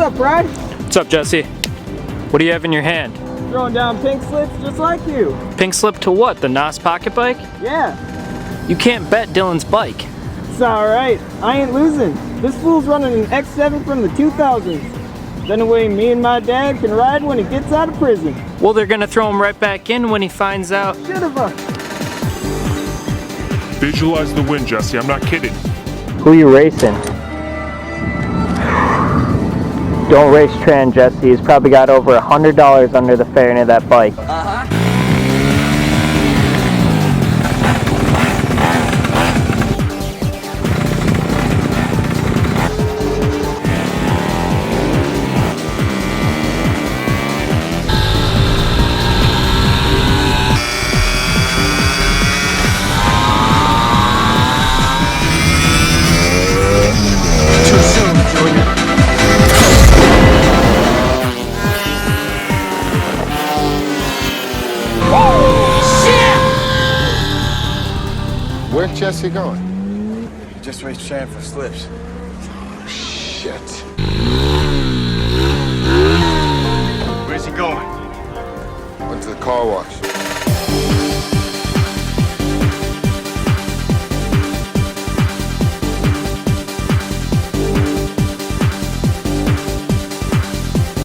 up, Brad? What's up, Jesse? What do you have in your hand? Throwing down pink slips just like you. Pink slip to what? The NOS pocket bike? Yeah. You can't bet Dylon's bike. It's alright. I ain't losing. This fool's running an X7 from the 2000s. Then way me and my dad can ride when he gets out of prison. Well, they're gonna throw him right back in when he finds out. Should've. Visualize the win, Jesse. I'm not kidding. Who you racing? Don't race Tran, Jesse. He's probably got over $100 under the fairing of that bike. Where's Jesse going? Just raced Tran for slips. Shit. Where's he going? Went to the car wash.